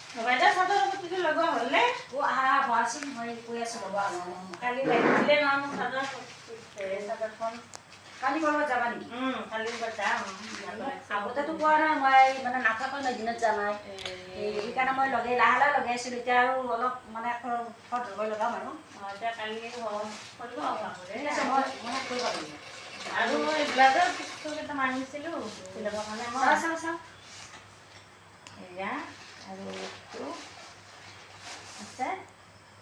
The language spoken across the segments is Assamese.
বাইদেউ চাদৰ কাপোৰটো লগোৱা হ'লনে? আহা বহাচোন মই কৈ আছোঁ ৰ'বা কালি লাগিছিলে নহয় মোক চাদৰখন। কালি ক'ৰবাত যাবা নেকি? কালি যাম। আগতেতো কোৱা নাই মই মানে নাথাকোঁ মই দিনত যাম সেইকাৰণে মই লাহে লাহে লগাইছিলোঁ এতিয়া আৰু অলপ মানে ফট ধৰিব লগাম আৰু এতিয়া কালি কৰিব ঠিক আছে মই মনত কৰিব লাগিব আৰু মই ব্লাউজৰ পিচটো এটা মাৰিছিলোঁ চিলাবৰ কাৰণে মই চাওঁ এয়া আৰু এইটো আছে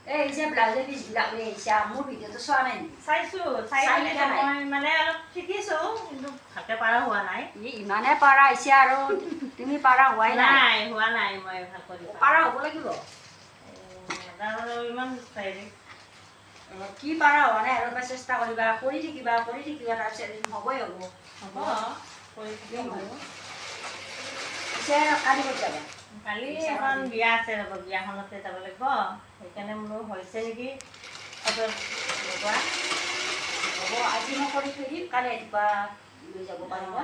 এই যে ব্লাউজৰ পিচবিলাক লৈ আহিছা মোৰ ভিডিঅ'টো চোৱা নাই নেকি? চাইছোঁ চাই মই মানে অলপ শিকিছোঁ কিন্তু ভালকৈ পাৰা হোৱা নাই। ইমানে পাৰা আহিছে আৰু তুমি পাৰা হোৱাই নাই হোৱা নাই মই ভালকৈ পাৰা হ'ব লাগিব ইমান কি পাৰা হোৱা নাই আৰু চেষ্টা কৰিবা কৰি থাকিবা তাৰপিছত হ'বই হ'ব কৰি থাকিম আৰু পিছে কালি ক'ত যাবা? কালি এখন বিয়া আছে ৰ'ব বিয়াখনতে যাব লাগিব সেইকাৰণে বোলো হৈছে নেকি লগোৱা হ'ব আজি মই কৰি থৈ দিম কালি ৰাতিপুৱা লৈ যাব পাৰিবা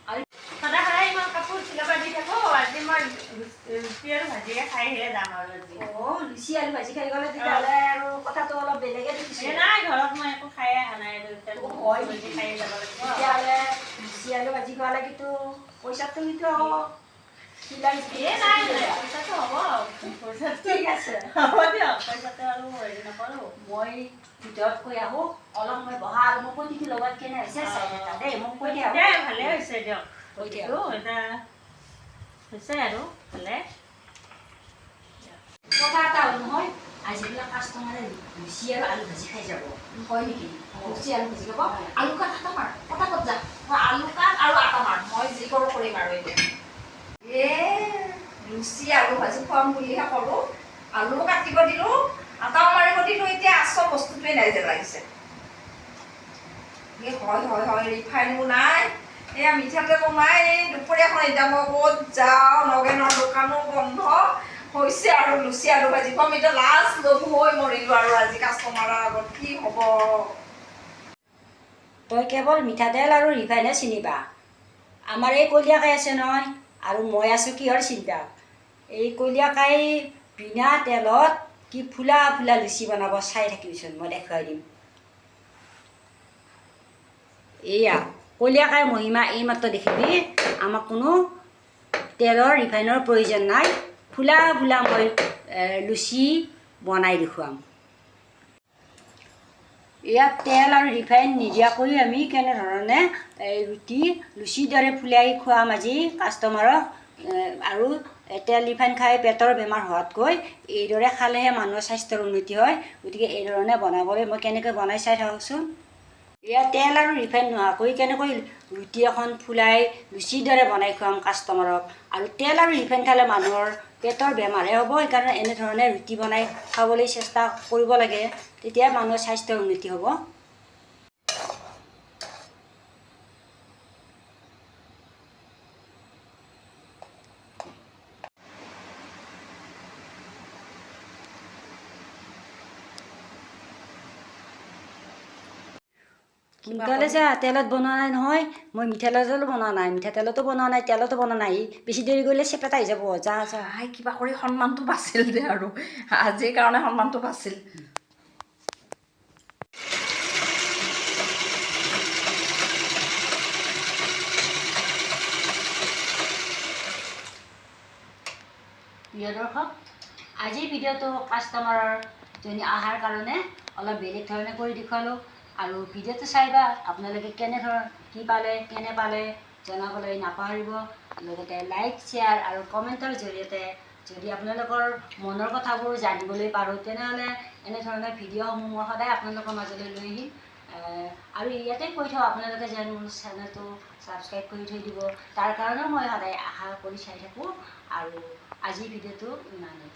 আৰু সদায় সদায় ইমান কাপোৰ চিলাব দি থাকোঁ আজি মই ৰুটি আৰু ভাজিয়ে খাইহে যাম আৰু আজি লুচি আলু ভাজি খাই গ'লে তেতিয়াহ'লে আৰু কথাটো অলপ বেলেগে দেখিছোঁ নাই ঘৰত মই একো খায়ে অহা নাই ভাজি খায়ে যাব লাগিব তেতিয়াহ'লে লুচি আলু ভাজি খোৱালে কিন্তু পইচাটো কিন্তু নাই পইচাটো হ'ব ঠিক আছে হ'ব দিয়ক পইচাটো আৰু হেৰি নকৰোঁ মই ভিতৰত কৈ আহোঁ অলপ মই বহা আৰু মই পতিটো লগত কেনে হৈছে দেই মোক কৈ দিয়া ভালেই হৈছে দিয়ক পতিটো এতিয়া হৈছে আৰু ভালে কথা এটা হ'ল নহয় আজিকালি কাষ্টমাৰে লুচি আৰু আলু ভাজি খাই যাব হয় নেকি লুচি আলু ভাজি খাব আলু কাট আটা মাৰ পটাপট যা মই আলু কাট আৰু আটা মাৰ মই যি কৰোঁ কৰিম আৰু এতিয়া লুচি আলু ভাজি খুৱাম বুলিহে ক'লোঁ আলু কাটিব দিলোঁ আটাও মাৰিব দিলোঁ এতিয়া আচল বস্তুটোৱে নাই যেন লাগিছে হয় ৰিফাইনো নাই এয়া মিঠাতেলো নাই এই দুপৰীয়াখন এতিয়া মই ক'ত যাওঁ নগেনৰ দোকানো বন্ধ হৈছে আৰু লুচি আলু ভাজি খুৱাম এতিয়া লাষ্ট লঘু হৈ মৰিলোঁ আৰু আজি কাষ্টমাৰৰ আগত কি হ'ব তই কেৱল মিঠাতেল আৰু ৰিফাইনহে চিনিবা আমাৰ এই কলীয়াকাই আছে নহয় আৰু মই আছোঁ কিহৰ চিন্তা এই কলীয়াকাই বিনা তেলত কি ফুলা ফুলা লুচি বনাব চাই থাকিবিচোন মই দেখুৱাই দিম এয়া কলীয়াকাই মহিমা এইমাত্ৰ দেখিবি আমাক কোনো তেলৰ ৰিফাইনৰ প্ৰয়োজন নাই ফুলা ফুলা মই লুচি বনাই দেখুৱাম ইয়াত তেল আৰু ৰিফাইন নিদিয়াকৈ আমি কেনেধৰণে লুচিৰ দৰে ফুলাই খুৱাম আজি কাষ্টমাৰক আৰু তেল ৰিফাইন খাই পেটৰ বেমাৰ হোৱাতকৈ এইদৰে খালেহে মানুহৰ স্বাস্থ্যৰ উন্নতি হয় গতিকে এইধৰণে বনাবলৈ মই কেনেকৈ বনাই চাই থাকোঁচোন ইয়াত তেল আৰু ৰিফাইন নোহোৱাকৈ কেনেকৈ ৰুটি এখন ফুলাই লুচিৰ দৰে বনাই খুৱাম কাষ্টমাৰক আৰু তেল আৰু ৰিফাইন খালে মানুহৰ পেটৰ বেমাৰহে হ'ব সেইকাৰণে এনেধৰণে ৰুটি বনাই খাবলৈ চেষ্টা কৰিব লাগে তেতিয়া মানুহৰ স্বাস্থ্যৰ উন্নতি হ'ব সোনকালে যা তেলত বনোৱা নাই নহয় মই মিঠাতেলতো বনোৱা নাই মিঠাতেলতো বনোৱা নাই তেলতো বনোৱা নাই বেছি দেৰি কৰিলে চেপেটা আহি যাব যা যা কিবা কৰি সন্মানটো বাচিল দে আৰু আজিৰ কাৰণে সন্মানটো বাচিল প্ৰিয় দৰ্শক আজিৰ ভিডিঅ'টো কাষ্টমাৰৰ জনী অহাৰ কাৰণে অলপ বেলেগ ধৰণে কৰি দেখুৱালোঁ আৰু ভিডিঅ'টো চাইবা আপোনালোকে কেনে পালে জনাবলৈ নাপাহৰিব লগতে লাইক শ্বেয়াৰ আৰু কমেণ্টৰ জৰিয়তে যদি আপোনালোকৰ মনৰ কথাবোৰ জানিবলৈ পাৰোঁ তেনেহ'লে এনেধৰণৰ ভিডিঅ'সমূহ মই সদায় আপোনালোকৰ মাজলৈ লৈ আহিম আৰু ইয়াতে কৈ থওঁ আপোনালোকে যেন মোৰ চেনেলটো ছাবস্ক্ৰাইব কৰি থৈ দিব তাৰ কাৰণেও মই সদায় আশা কৰি চাই থাকোঁ আৰু আজিৰ ভিডিঅ'টো ইমানেই